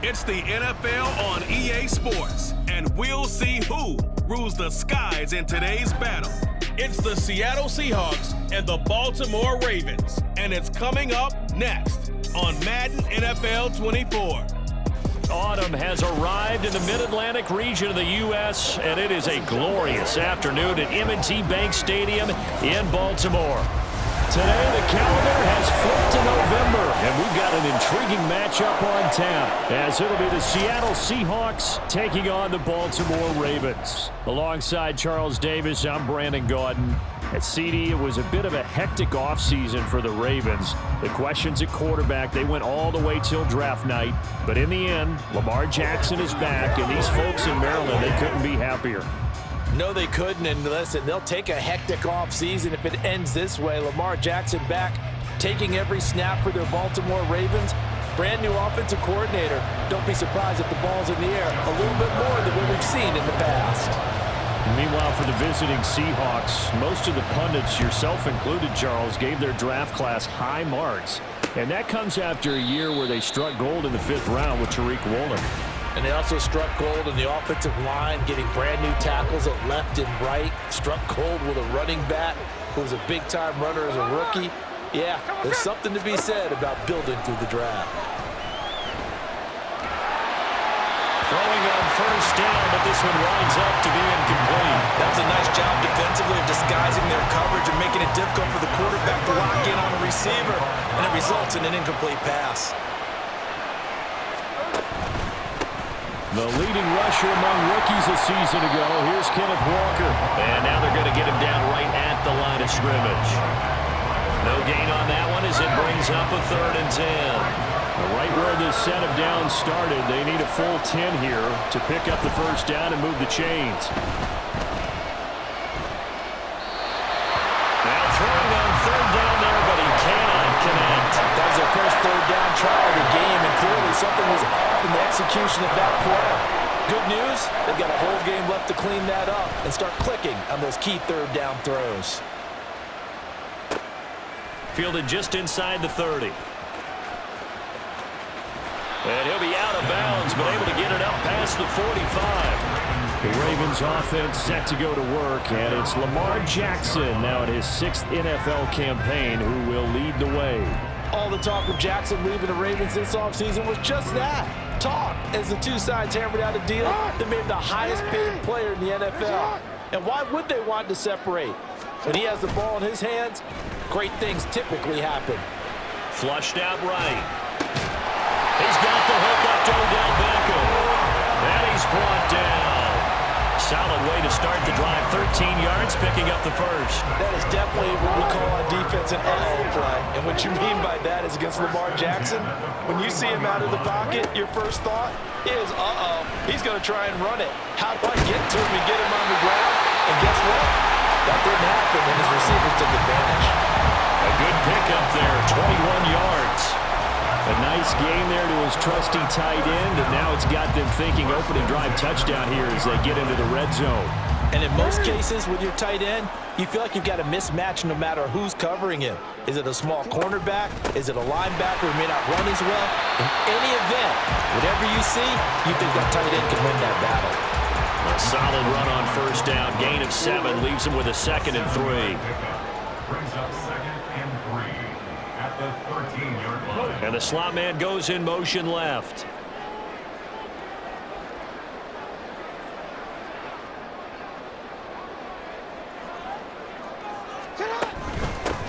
It's the NFL on EA Sports, and we'll see who rules the skies in today's battle. It's the Seattle Seahawks and the Baltimore Ravens, and it's coming up next on Madden NFL 24. Autumn has arrived in the Mid-Atlantic region of the U.S., and it is a glorious afternoon at M&T Bank Stadium in Baltimore. Today, the calendar has flipped to November, and we've got an intriguing matchup on tap, as it'll be the Seattle Seahawks taking on the Baltimore Ravens. Alongside Charles Davis, I'm Brandon Gaudin. At CD, it was a bit of a hectic offseason for the Ravens. The questions at quarterback, they went all the way till draft night. But in the end, Lamar Jackson is back, and these folks in Maryland, they couldn't be happier. No, they couldn't, and listen, they'll take a hectic offseason if it ends this way. Lamar Jackson back, taking every snap for their Baltimore Ravens. Brand new offensive coordinator. Don't be surprised if the ball's in the air a little bit more than what we've seen in the past. Meanwhile, for the visiting Seahawks, most of the pundits, yourself included, Charles, gave their draft class high marks. And that comes after a year where they struck gold in the 5th round with Tariq Woolen. And they also struck gold in the offensive line, getting brand new tackles at left and right. Struck gold with a running back who was a big-time runner as a rookie. Yeah, there's something to be said about building through the draft. Throwing on first down, but this one winds up to be incomplete. That was a nice job defensively of disguising their coverage and making it difficult for the quarterback to lock in on a receiver, and it results in an incomplete pass. The leading rusher among rookies a season ago. Here's Kenneth Walker. And now they're going to get him down right at the line of scrimmage. No gain on that one as it brings up a 3rd and 10. Right where this set of downs started, they need a full 10 here to pick up the first down and move the chains. Now throwing on 3rd down there, but he cannot connect. That was their first 3rd down try of the game, and clearly something was off in the execution of that play. Good news, they've got a whole game left to clean that up and start clicking on those key 3rd down throws. Fielded just inside the 30. And he'll be out of bounds, but able to get it up past the 45. The Ravens offense set to go to work, and it's Lamar Jackson now in his 6th NFL campaign who will lead the way. All the talk of Jackson leaving the Ravens this offseason was just that, talk, as the two sides hammered out a deal that made him the highest paid player in the NFL. And why would they want to separate? When he has the ball in his hands, great things typically happen. Flushed out right. He's got the hook up to Odell Beckham. And he's brought down. Solid way to start the drive. 13 yards, picking up the first. That is definitely what we call on defense an uh-oh play. And what you mean by that is against Lamar Jackson, when you see him out of the pocket, your first thought is, uh-oh, he's going to try and run it. How do I get to him and get him on the ground? And guess what? That didn't happen, and his receivers took advantage. A good pickup there, 21 yards. A nice game there to his trusty tight end, and now it's got them thinking opening drive touchdown here as they get into the red zone. And in most cases with your tight end, you feel like you've got a mismatch no matter who's covering him. Is it a small cornerback? Is it a linebacker who may not run as well? In any event, whatever you see, you think that tight end can win that battle. A solid run on first down, gain of 7, leaves him with a 2nd and 3. Brings up 2nd and 3 at the 13-yard line. And the slot man goes in motion left.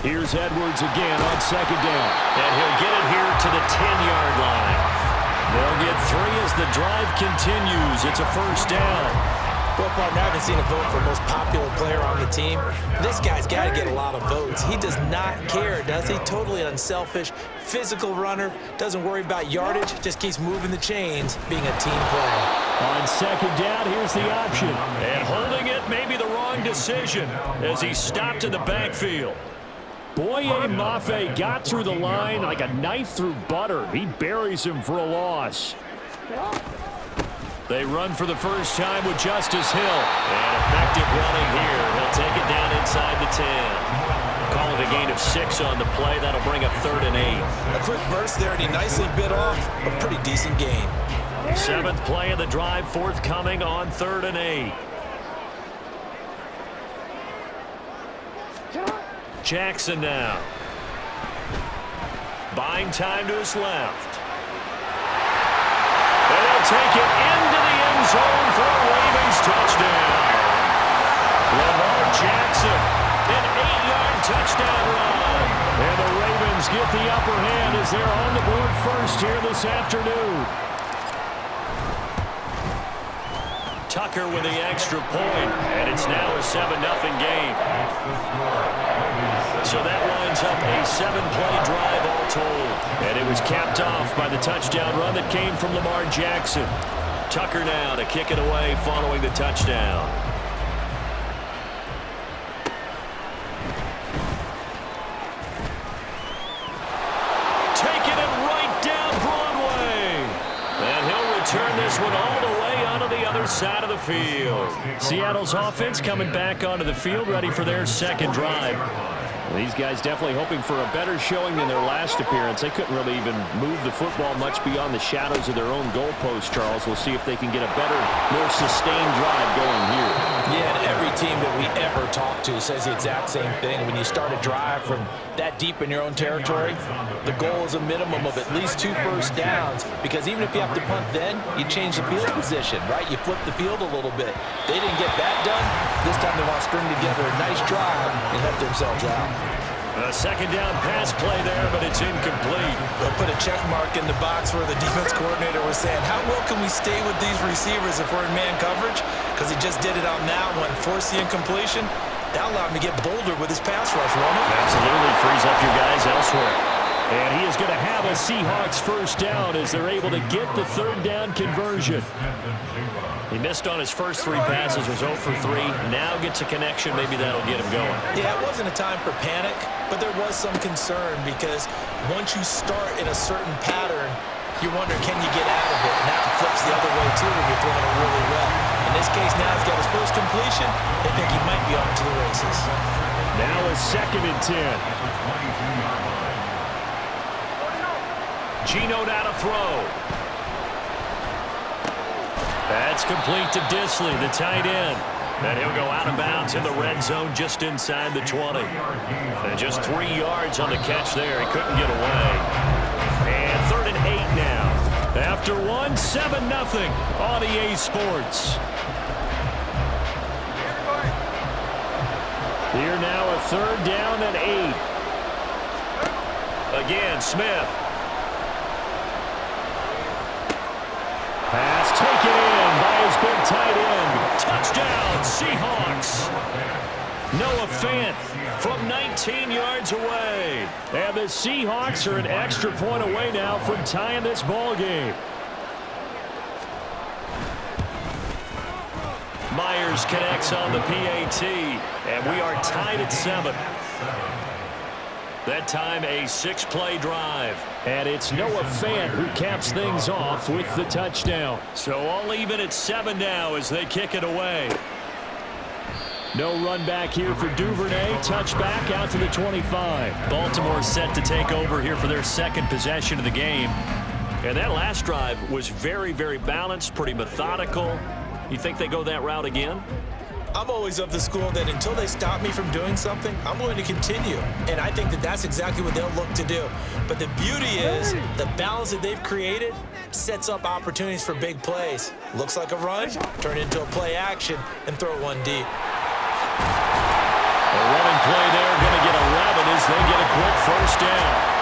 Here's Edwards again on 2nd down. And he'll get it here to the 10-yard line. They'll get 3 as the drive continues. It's a first down. Well, partner, I haven't seen a vote for most popular player on the team. This guy's got to get a lot of votes. He does not care, does he? Totally unselfish, physical runner, doesn't worry about yardage, just keeps moving the chains, being a team player. On 2nd down, here's the option. And holding it may be the wrong decision as he stopped in the backfield. Boye Mafe got through the line like a knife through butter. He buries him for a loss. They run for the first time with Justice Hill. And effective running here. He'll take it down inside the 10. Call it a gain of 6 on the play. That'll bring up 3rd and 8. A quick burst there, and he nicely bit off a pretty decent gain. Seventh play of the drive forthcoming on 3rd and 8. Jackson now. Buying time to his left. And they'll take it into the end zone for a Ravens touchdown. Lamar Jackson, an 8-yard touchdown run. And the Ravens get the upper hand as they're on the board first here this afternoon. Tucker with the extra point, and it's now a 7-0 game. So that lines up a 7-play drive all told. And it was capped off by the touchdown run that came from Lamar Jackson. Tucker now to kick it away following the touchdown. Taking it right down Broadway. And he'll return this one all the way onto the other side of the field. Seattle's offense coming back onto the field, ready for their second drive. These guys definitely hoping for a better showing than their last appearance. They couldn't really even move the football much beyond the shadows of their own goalpost, Charles. We'll see if they can get a better, more sustained drive going here. Yeah, and every team that we ever talk to says the exact same thing. When you start a drive from that deep in your own territory, the goal is a minimum of at least 2 first downs, because even if you have to punt then, you change the field position, right? You flip the field a little bit. They didn't get that done. This time they want to string together a nice drive and help themselves out. A second down pass play there, but it's incomplete. They'll put a check mark in the box where the defense coordinator was saying, how well can we stay with these receivers if we're in man coverage? Because he just did it on that one, forced the incompletion. That allowed him to get bolder with his pass rush, won't it? Absolutely frees up your guys elsewhere. And he is going to have a Seahawks first down as they're able to get the 3rd down conversion. He missed on his first 3 passes, was 0 for 3. Now gets a connection. Maybe that'll get him going. Yeah, it wasn't a time for panic, but there was some concern because once you start in a certain pattern, you wonder, can you get out of it? And that flips the other way, too, when you're throwing it really well. In this case, now he's got his first completion. They think he might be off to the races. Now a 2nd and 10. Gino now to throw. That's complete to Disley, the tight end. And he'll go out of bounds in the red zone just inside the 20. And just 3 yards on the catch there. He couldn't get away. And 3rd and 8 now. After 1, 7-0 on EA Sports. Here now a 3rd down and 8. Again, Smith. Pass taken in by his big tight end. Touchdown, Seahawks. Noah Fant from 19 yards away. And the Seahawks are an extra point away now from tying this ball game. Myers connects on the PAT, and we are tied at 7. That time a 6-play drive. And it's Noah Fant who caps things off with the touchdown. So all even at 7 now as they kick it away. No run back here for Duvernay. Touchback out to the 25. Baltimore set to take over here for their 2nd possession of the game. And that last drive was very, very balanced, pretty methodical. You think they go that route again? I'm always of the school that until they stop me from doing something, I'm going to continue. And I think that that's exactly what they'll look to do. But the beauty is the balance that they've created sets up opportunities for big plays. Looks like a run, turn into a play action, and throw one deep. A running play there, going to get 11 as they get a quick first down.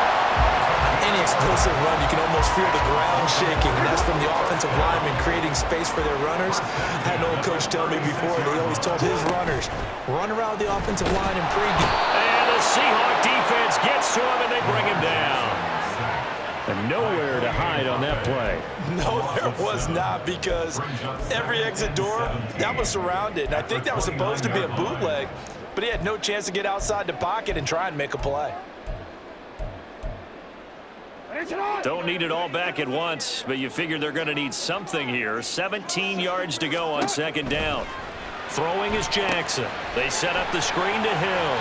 Any explosive run, you can almost feel the ground shaking, and that's from the offensive linemen creating space for their runners. I had an old coach tell me before, they always told his runners, run around the offensive line and pregame. And the Seahawk defense gets to him, and they bring him down. And nowhere to hide on that play. No, there was not, because every exit door, that was surrounded. And I think that was supposed to be a bootleg, but he had no chance to get outside the pocket and try and make a play. Don't need it all back at once, but you figure they're going to need something here. 17 yards to go on 2nd down. Throwing is Jackson. They set up the screen to Hill.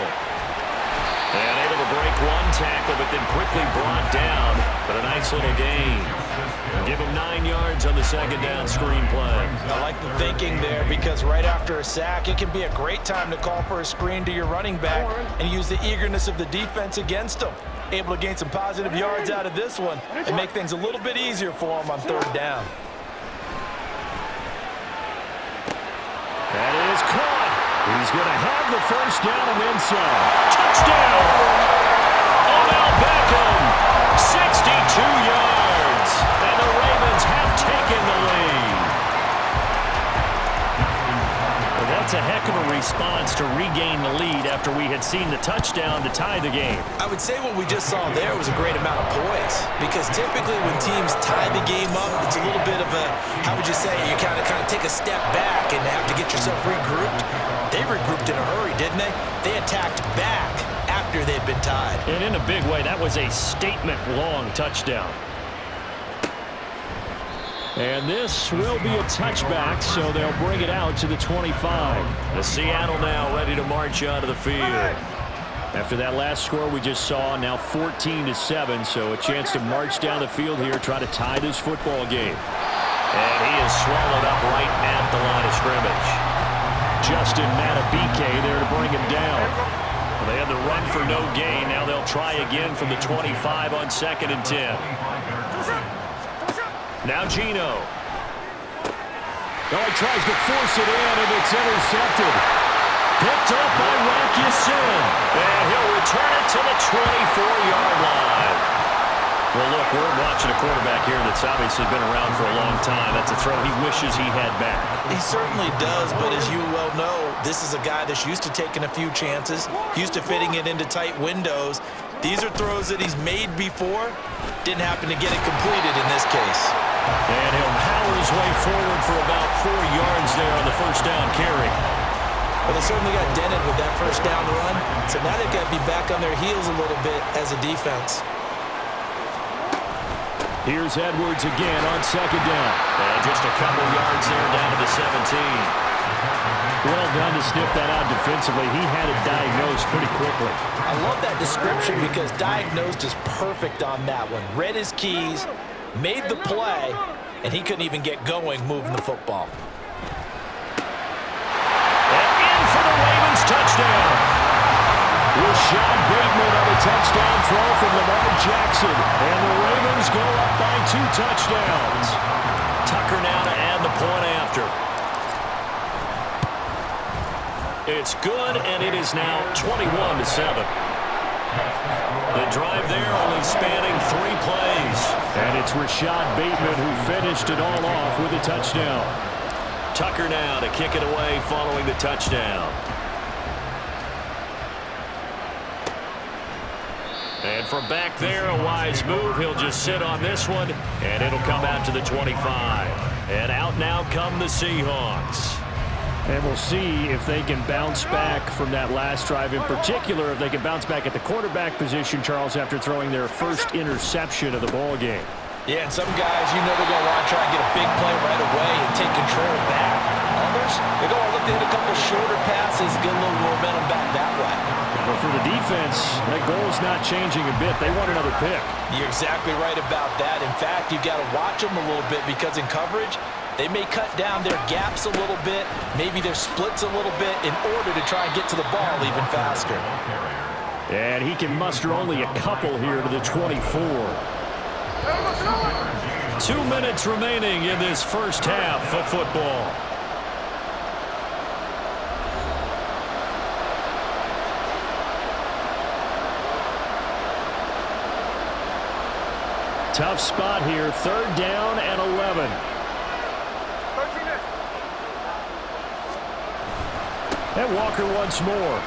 And able to break one tackle, but then quickly brought down. But a nice little gain. Give him 9 yards on the second down screen play. I like the thinking there because right after a sack, it can be a great time to call for a screen to your running back and use the eagerness of the defense against them. Able to gain some positive yards out of this one and make things a little bit easier for them on third down. That is caught. He's going to have the first down and then some. Touchdown! Odell Beckham, 62 yards, and the Ravens have taken the lead. Well, that's a heck of a response to regain the lead after we had seen the touchdown to tie the game. I would say what we just saw there was a great amount of poise because typically when teams tie the game up, it's a little bit of a, how would you say, you kind of take a step back and have to get yourself regrouped. They regrouped in a hurry, didn't they? They attacked back after they'd been tied. And in a big way, that was a statement-long touchdown. And this will be a touchback, so they'll bring it out to the 25. The Seattle now ready to march out of the field. After that last score we just saw, now 14-7, so a chance to march down the field here, try to tie this football game. And he is swallowed up right at the line of scrimmage. Justin Matabike there to bring him down. Well, they had the run for no gain. Now they'll try again from the 25 on 2nd and 10. Now Geno. Oh, he tries to force it in, and it's intercepted. Picked up by Rocky Sin. And he'll return it to the 24-yard line. Well, look, we're watching a quarterback here that's obviously been around for a long time. That's a throw he wishes he had back. He certainly does, but as you well know, this is a guy that's used to taking a few chances, used to fitting it into tight windows. These are throws that he's made before. Didn't happen to get it completed in this case. And he'll power his way forward for about 4 yards there on the first down carry. Well, they certainly got dented with that first down run, so now they've got to be back on their heels a little bit as a defense. Here's Edwards again on 2nd down. And just a couple yards there down to the 17. Well done to sniff that out defensively. He had it diagnosed pretty quickly. I love that description because diagnosed is perfect on that one. Read his keys, made the play, and he couldn't even get going moving the football. And in for the Ravens touchdown. Rashad Bateman on a touchdown throw from Lamar Jackson. And the Ravens go up by 2 touchdowns. Tucker now to add the point after. It's good, and it is now 21-7. The drive there only spanning 3 plays. And it's Rashad Bateman who finished it all off with a touchdown. Tucker now to kick it away following the touchdown. And from back there, a wise move. He'll just sit on this one, and it'll come out to the 25. And out now come the Seahawks. And we'll see if they can bounce back from that last drive. In particular, if they can bounce back at the quarterback position, Charles, after throwing their first interception of the ball game. Yeah, and some guys, you know they're going to want to try and get a big play right away and take control back. Others, they're going to look to hit a couple shorter passes, get a little momentum back that way. But for the defense, that goal is not changing a bit. They want another pick. You're exactly right about that. In fact, you've got to watch them a little bit because in coverage, they may cut down their gaps a little bit, maybe their splits a little bit in order to try and get to the ball even faster. And he can muster only a couple here to the 24. 2 minutes remaining in this first half of football. Tough spot here, 3rd down and 11. And Walker once more.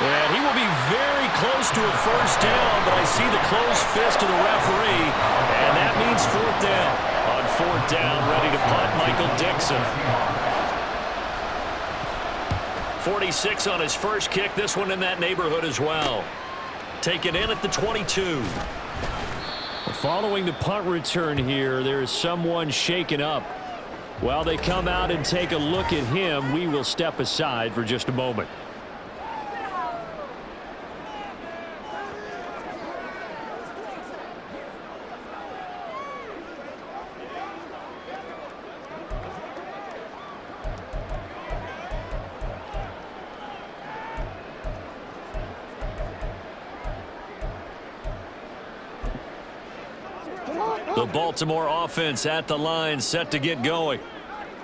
And he will be very close to a first down, but I see the closed fist of the referee, and that means 4th down. On 4th down, ready to punt, Michael Dixon. 46 on his first kick, this one in that neighborhood as well. Taken in at the 22. Following the punt return here, there is someone shaken up. While they come out and take a look at him, we will step aside for just a moment. The Baltimore offense at the line, set to get going.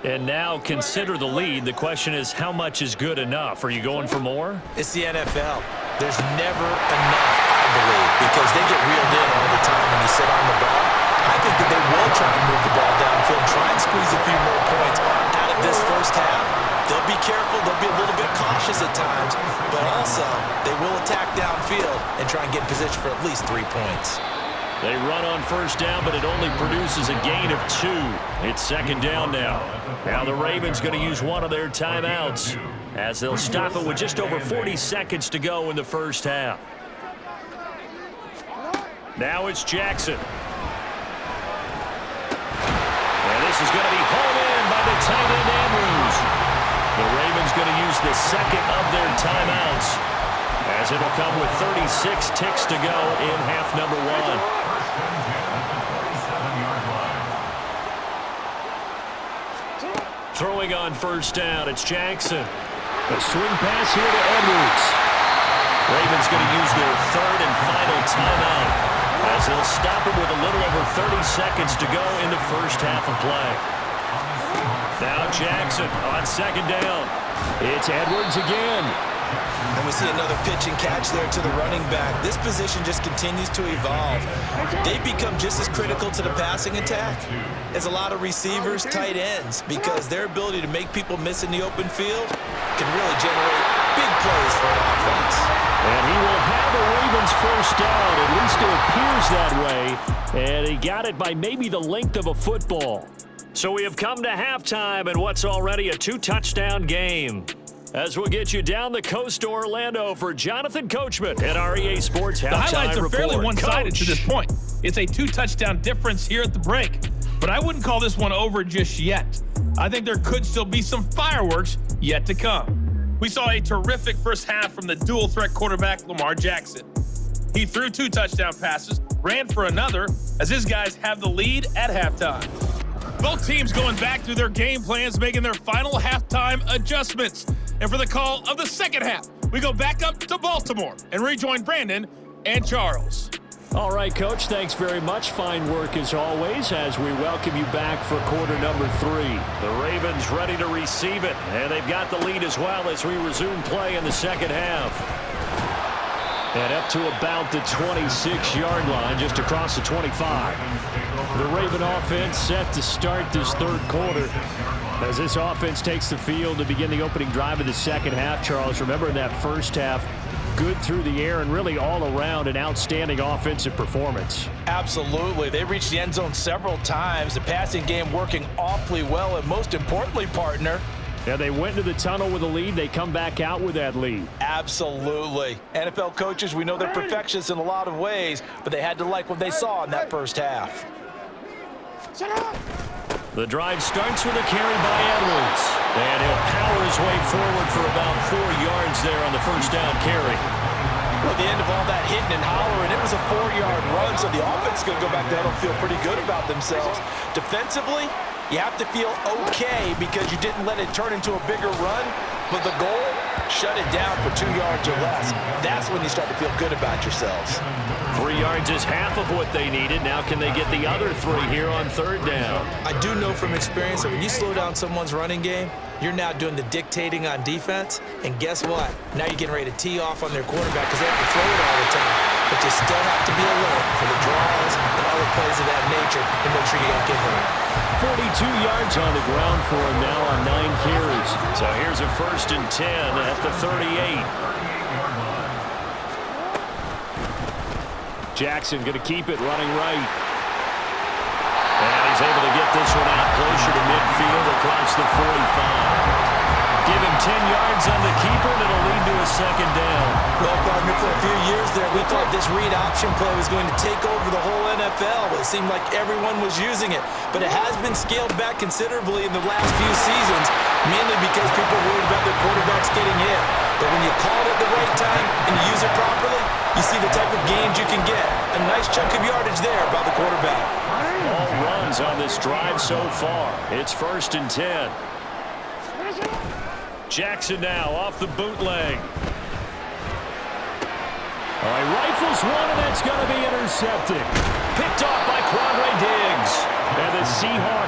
And now consider the lead. The question is, how much is good enough? Are you going for more? It's the NFL. There's never enough, I believe, because they get reeled in all the time when you sit on the ball. I think that they will try and move the ball downfield, try and squeeze a few more points out of this first half. They'll be careful. They'll be a little bit cautious at times, but also they will attack downfield and try and get in position for at least 3 points. They run on first down, but it only produces a gain of 2. It's second down now. Now the Ravens going to use one of their timeouts as they'll stop it with just over 40 seconds to go in the first half. Now it's Jackson. And this is going to be hauled in by the tight end Andrews. The Ravens going to use the second of their timeouts as it'll come with 36 ticks to go in half number 1. Throwing on first down, it's Jackson. A swing pass here to Edwards. Ravens going to use their third and final timeout as they'll stop it with a little over 30 seconds to go in the first half of play. Now Jackson on second down. It's Edwards again. And we see another pitch and catch there to the running back. This position just continues to evolve. They become just as critical to the passing attack as a lot of receivers, tight ends, because their ability to make people miss in the open field can really generate big plays for an offense. And he will have a Ravens first down. At least it appears that way. And he got it by maybe the length of a football. So we have come to halftime in what's already a 2-touchdown game. As we'll get you down the coast to Orlando for Jonathan Coachman at our EA Sports Halftime Report. The highlights are fairly one-sided Coach. to this point. It's a 2-touchdown difference here at the break. But I wouldn't call this one over just yet. I think there could still be some fireworks yet to come. We saw a terrific first half from the dual-threat quarterback Lamar Jackson. He threw 2 touchdown passes, ran for another, as his guys have the lead at halftime. Both teams going back through their game plans, making their final halftime adjustments. And for the call of the second half, we go back up to Baltimore and rejoin Brandon and Charles. All right, Coach, thanks very much. Fine work as always as we welcome you back for quarter number 3. The Ravens ready to receive it, and they've got the lead as well as we resume play in the second half. And up to about the 26-yard line, just across the 25. The Raven offense set to start this third quarter as this offense takes the field to begin the opening drive of the second half. Charles, remember in that first half, good through the air and really all around an outstanding offensive performance. Absolutely. They reached the end zone several times. The passing game working awfully well, and most importantly, partner, yeah, they went into the tunnel with a lead. They come back out with that lead. Absolutely. NFL coaches, we know they're perfectionists in a lot of ways, but they had to like what they saw in that first half. The drive starts with a carry by Edwards, and he'll power his way forward for about 4 yards there on the first down carry. Well, at the end of all that hitting and hollering, it was a 4-yard run, so the offense is going to go back there and feel pretty good about themselves. Defensively, you have to feel okay because you didn't let it turn into a bigger run, but the goal, shut it down for 2 yards or less. That's when you start to feel good about yourselves. 3 yards is half of what they needed. Now can they get the other 3 here on third down? I do know from experience that when you slow down someone's running game, you're now doing the dictating on defense. And guess what? Now you're getting ready to tee off on their quarterback because they have to throw it all the time. But you still have to be alert for the draws and other plays of that nature and make sure you don't get hurt. 42 yards on the ground for him now on 9 carries. So here's a 1st and 10 at the 38. Jackson going to keep it running right. And he's able to get this one out closer to midfield across the 45. Give him 10 yards on the keeper, and it'll lead to a second down. Well, partner, for a few years there, we thought this read option play was going to take over the whole NFL. It seemed like everyone was using it, but it has been scaled back considerably in the last few seasons, mainly because people worried about their quarterbacks getting hit. But when you call it at the right time and you use it properly, you see the type of gains you can get. A nice chunk of yardage there by the quarterback. All runs on this drive so far. It's 1st and 10. Jackson now off the bootleg. All right, rifles one, and that's going to be intercepted. Picked off by Quandre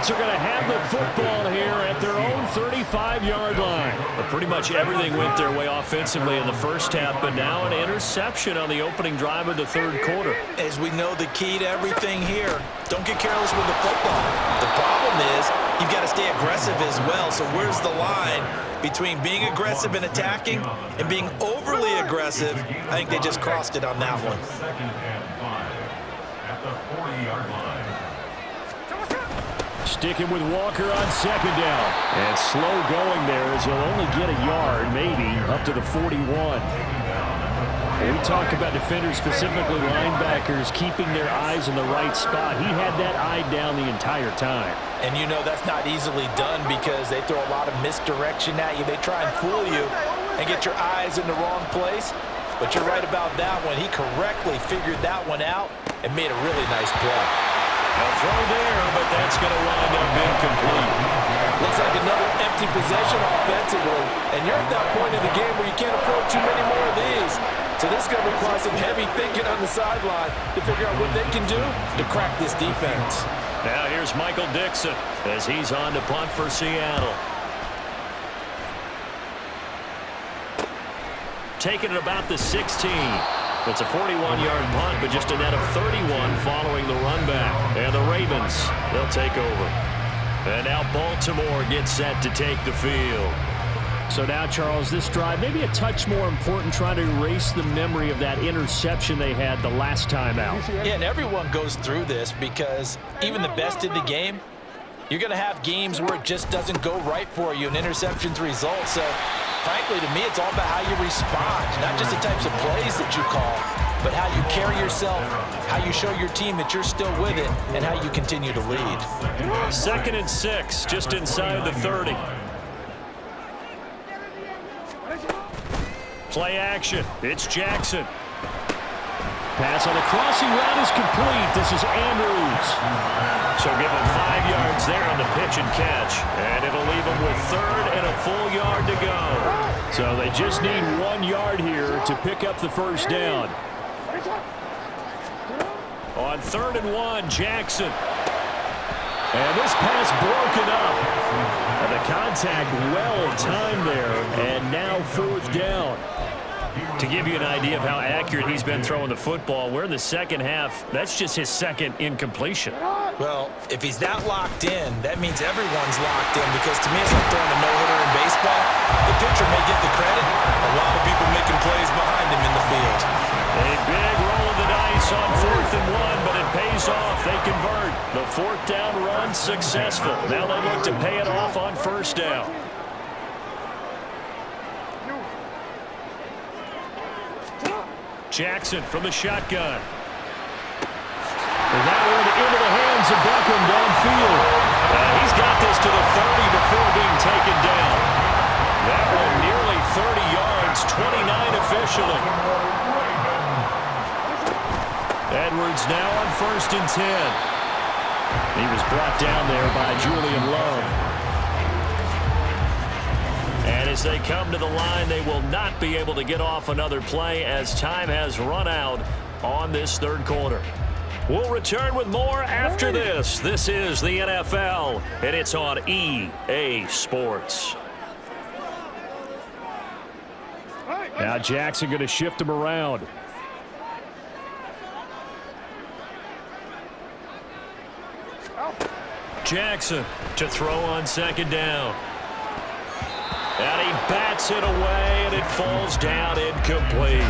Ravens are going to have the football here at their own 35-yard line. But pretty much everything went their way offensively in the first half, but now an interception on the opening drive of the third quarter. As we know, the key to everything here, don't get careless with the football. The problem is you've got to stay aggressive as well. So where's the line between being aggressive and attacking and being overly aggressive? I think they just crossed it on that one. Second and 5 at the 40-yard line. Sticking with Walker on second down. And slow going there as he'll only get a yard, maybe, up to the 41. When we talk about defenders, specifically linebackers, keeping their eyes in the right spot, he had that eye down the entire time. And you know that's not easily done because they throw a lot of misdirection at you. They try and fool you and get your eyes in the wrong place. But you're right about that one. He correctly figured that one out and made a really nice play. A throw there, but that's going to wind up incomplete. Looks like another empty possession offensively. And you're at that point in the game where you can't afford too many more of these. So this is going to require some heavy thinking on the sideline to figure out what they can do to crack this defense. Now here's Michael Dixon as he's on to punt for Seattle. Taking it about the 16. It's a 41-yard punt, but just a net of 31 following the run back. And the Ravens, they'll take over. And now Baltimore gets set to take the field. So now, Charles, this drive may be a touch more important, trying to erase the memory of that interception they had the last time out. Yeah, and everyone goes through this because even the best in the game, you're going to have games where it just doesn't go right for you, and interceptions result. So, frankly, to me, it's all about how you respond, not just the types of plays that you call, but how you carry yourself, how you show your team that you're still with it, and how you continue to lead. 2nd and 6, just inside the 30. Play action. It's Jackson. Pass on the crossing route is complete. This is Andrews. So give him 5 yards there on the pitch and catch. And it'll leave him with 3rd and a full yard to go. So they just need 1 yard here to pick up the first down. On 3rd and 1, Jackson. And this pass broken up. And the contact well timed there. And now 4th down. To give you an idea of how accurate he's been throwing the football, we're in the second half. That's just his 2nd incompletion. Well, if he's that locked in, that means everyone's locked in, because to me it's like throwing a no-hitter in baseball. The pitcher may get the credit. A lot of people making plays behind him in the field. A big roll of the dice on 4th and 1, but it pays off. They convert. The 4th down run successful. Now they look to pay it off on 1st down. Jackson from the shotgun. And that one into the hands of Beckham downfield. He's got this to the 30 before being taken down. That one nearly 30 yards, 29 officially. Edwards now on 1st and 10. He was brought down there by Julian Love. And as they come to the line, they will not be able to get off another play as time has run out on this 3rd quarter. We'll return with more after this. This is the NFL, and it's on EA Sports. Now Jackson going to shift him around. Jackson to throw on 2nd down. And he bats it away, and it falls down incomplete.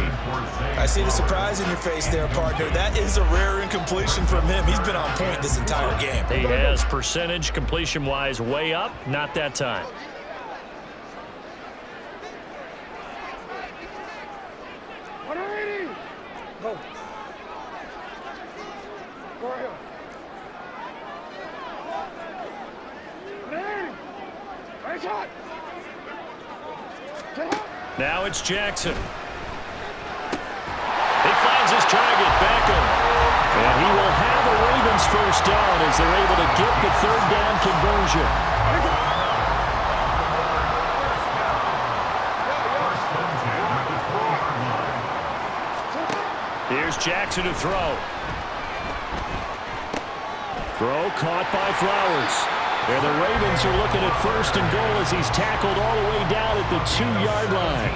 I see the surprise in your face there, partner. That is a rare incompletion from him. He's been on point this entire game. He has percentage completion-wise way up, not that time. Go. Go ahead. Nice shot. Now it's Jackson. He finds his target, Beckham. And he will have a Ravens 1st down as they're able to get the 3rd down conversion. Here's Jackson to throw. Throw caught by Flowers. And the Ravens are looking at 1st and goal as he's tackled all the way down at the 2-yard line.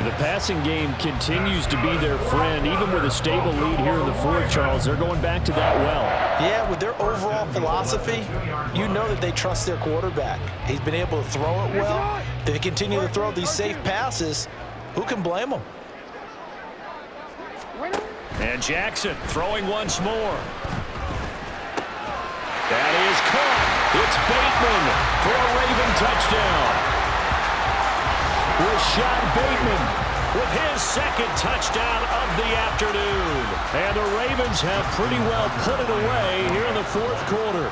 The passing game continues to be their friend. Even with a stable lead here in the 4th, Charles, they're going back to that well. Yeah, with their overall philosophy, you know that they trust their quarterback. He's been able to throw it well. They continue to throw these safe passes. Who can blame them? And Jackson throwing once more. That is caught. It's Bateman for a Raven touchdown. Rashad Bateman with his 2nd touchdown of the afternoon. And the Ravens have pretty well put it away here in the 4th quarter.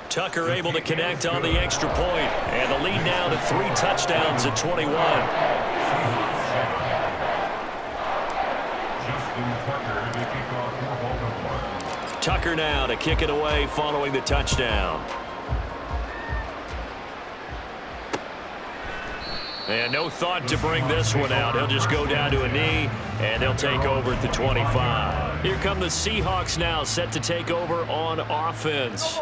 Tucker able to connect on the extra point. And the lead now to 3 touchdowns at 21. Tucker now to kick it away following the touchdown. And no thought to bring this one out. He'll just go down to a knee, and they'll take over at the 25. Here come the Seahawks now, set to take over on offense.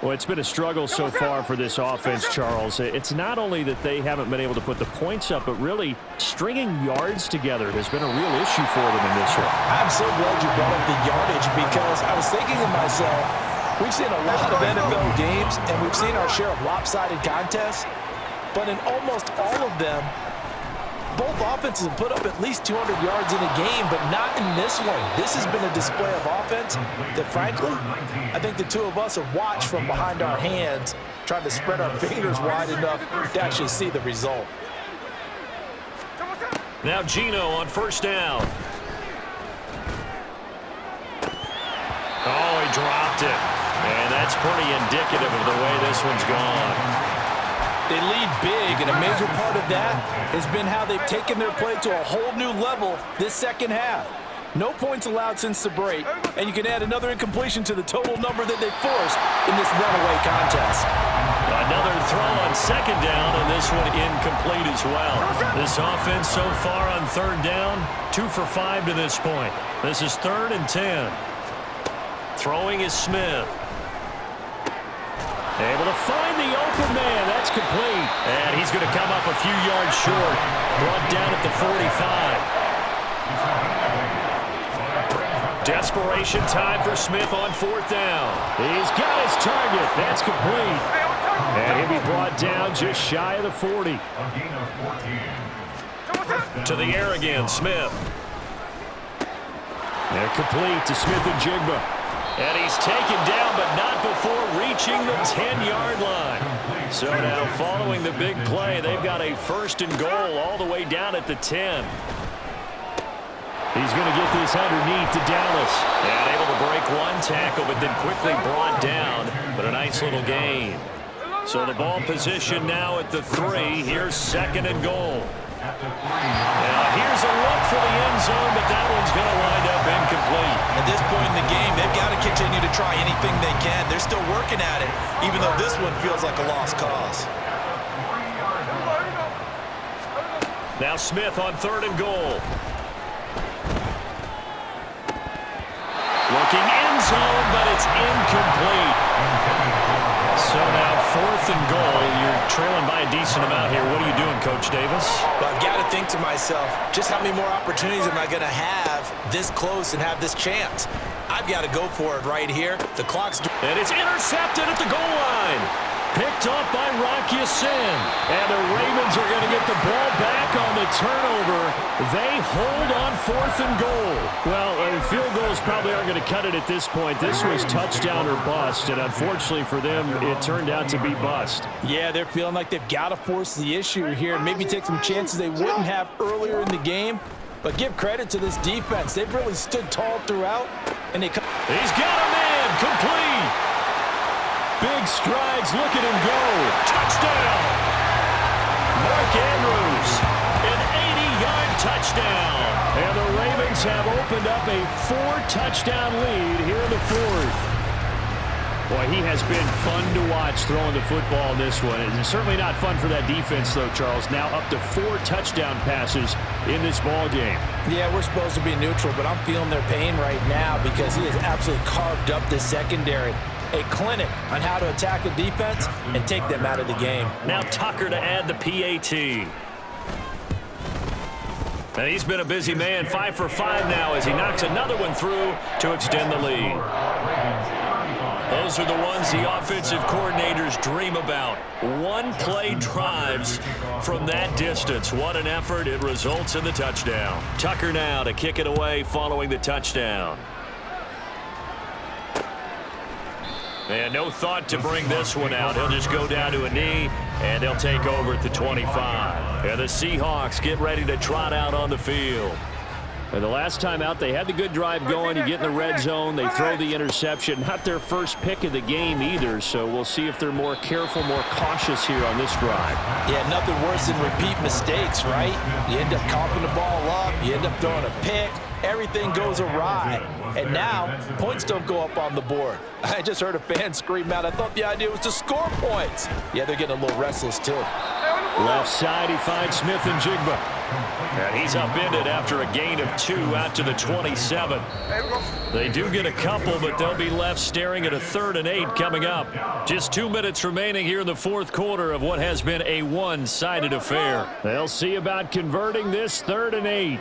Well, it's been a struggle so far for this offense, Charles. It's not only that they haven't been able to put the points up, but really stringing yards together has been a real issue for them in this one. I'm so glad you brought up the yardage because I was thinking to myself, we've seen a lot of NFL games, and we've seen our share of lopsided contests, but in almost all of them, both offenses have put up at least 200 yards in a game, but not in this one. This has been a display of offense that, frankly, I think the two of us have watched from behind our hands, trying to spread our fingers wide enough to actually see the result. Now Gino on 1st down. Oh, he dropped it. And that's pretty indicative of the way this one's gone. They lead big, and a major part of that has been how they've taken their play to a whole new level this 2nd half. No points allowed since the break, and you can add another incompletion to the total number that they forced in this runaway contest. Another throw on 2nd down, and this one incomplete as well. This offense so far on 3rd down, 2 for 5 to this point. This is 3rd and 10. Throwing is Smith. Able to find the open man. That's complete. And he's going to come up a few yards short. Brought down at the 45. Desperation time for Smith on 4th down. He's got his target. That's complete. And he'll be brought down just shy of the 40. To the air again, Smith. They're complete to Smith and Jigba. And he's taken down, but not before reaching the 10-yard line. So now following the big play, they've got a 1st and goal all the way down at the 10. He's going to get this underneath to Dallas. And able to break one tackle, but then quickly brought down. But a nice little gain. So the ball position now at the 3. Here's 2nd and goal. Now here's a look for the end zone, but that one's going to wind up incomplete. At this point in the game, they've got to continue to try anything they can. They're still working at it, even though this one feels like a lost cause. Now Smith on 3rd and goal. Looking end zone, but it's incomplete. So now 4th and goal. You're trailing by a decent amount here. What are you doing, Coach Davis? Well, I've got to think to myself, just how many more opportunities am I going to have this close and have this chance? I've got to go for it right here. The clock's... And it's intercepted at the goal line. Picked off by Rock Ya-Sin. And the Ravens are going to get the ball back on the turnover. They hold on 4th and goal. Well, field goals probably aren't going to cut it at this point. This was touchdown or bust, and unfortunately for them, it turned out to be bust. Yeah, they're feeling like they've got to force the issue here and maybe take some chances they wouldn't have earlier in the game. But give credit to this defense. They've really stood tall throughout. And He's got a man, complete. Big strides, look at him go. Touchdown! Mark Andrews, an 80-yard touchdown. And the Ravens have opened up a 4-touchdown lead here in the 4th. Boy, he has been fun to watch throwing the football in this one. It's certainly not fun for that defense, though, Charles. Now up to 4 touchdown passes in this ball game. Yeah, we're supposed to be neutral, but I'm feeling their pain right now because he has absolutely carved up this secondary. A clinic on how to attack a defense and take them out of the game. Now Tucker to add the PAT. And he's been a busy man, 5 for 5 now as he knocks another one through to extend the lead. Those are the ones the offensive coordinators dream about. One-play drives from that distance. What an effort. It results in the touchdown. Tucker now to kick it away following the touchdown. And no thought to bring this one out. He'll just go down to a knee, and they'll take over at the 25. And the Seahawks get ready to trot out on the field. And the last time out, they had the good drive going. You get in the red zone. They throw the interception. Not their first pick of the game either, so we'll see if they're more careful, more cautious here on this drive. Yeah, nothing worse than repeat mistakes, right? You end up coughing the ball up. You end up throwing a pick. Everything goes awry. And now, points don't go up on the board. I just heard a fan scream out. I thought the idea was to score points. Yeah, they're getting a little restless, too. Left side, he finds Smith and Jigba. And he's upended after a gain of 2 out to the 27. They do get a couple, but they'll be left staring at a 3rd and 8 coming up. Just 2 minutes remaining here in the fourth quarter of what has been a one-sided affair. They'll see about converting this 3rd and 8.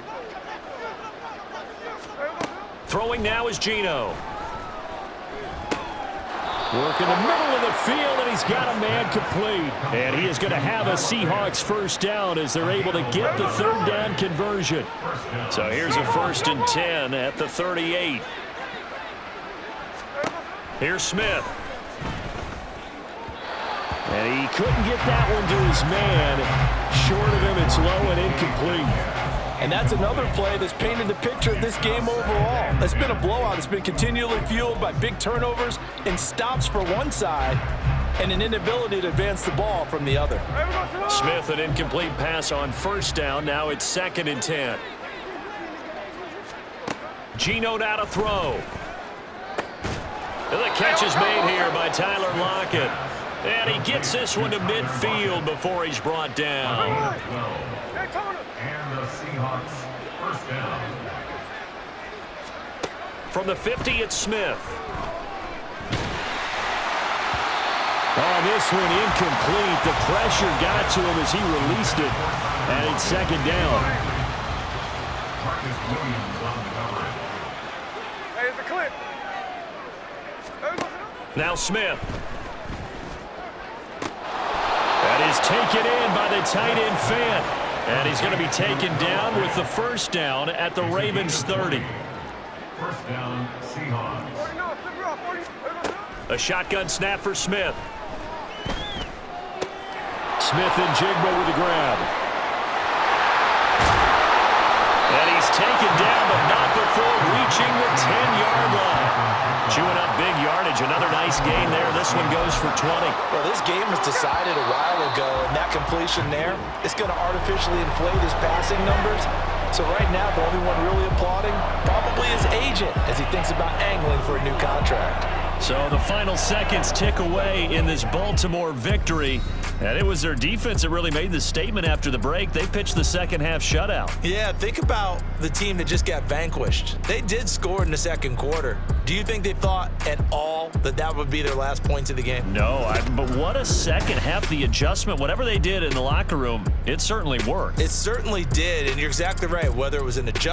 Throwing now is Geno. Work in the middle of the field, and he's got a man complete. And he is going to have a Seahawks first down as they're able to get the 3rd down conversion. So here's a 1st and 10 at the 38. Here's Smith. And he couldn't get that one to his man. Short of him, it's low and incomplete. And that's another play that's painted the picture of this game overall. It's been a blowout. It's been continually fueled by big turnovers and stops for one side and an inability to advance the ball from the other. Smith, an incomplete pass on 1st down. Now it's 2nd and 10. Geno now to throw. And the catch is made here by Tyler Lockett. And he gets this one to midfield before he's brought down. And the Seahawks first down. From the 50, it's Smith. Oh, this one incomplete. The pressure got to him as he released it. And it's 2nd down. Marcus Williams on the coverage. Hey, it's a clip. Now Smith. That is taken in by the tight end Fant. And he's going to be taken down with the 1st down at the Ravens 30. First down, Seahawks. A shotgun snap for Smith. Smith and Jigba with the grab. And he's taken down, but not before reaching the 10-yard line. Chewing up big yardage. Another nice gain there. This one goes for 20. Well, this game was decided a while ago, and that completion there is going to artificially inflate his passing numbers. So right now, the only one really applauding probably his agent as he thinks about angling for a new contract. So the final seconds tick away in this Baltimore victory. And it was their defense that really made the statement after the break. They pitched the second half shutout. Yeah, think about the team that just got vanquished. They did score in the 2nd quarter. Do you think they thought at all that that would be their last points of the game? No, but what a second half. The adjustment, whatever they did in the locker room, it certainly worked. It certainly did, and you're exactly right. Whether it was an adjustment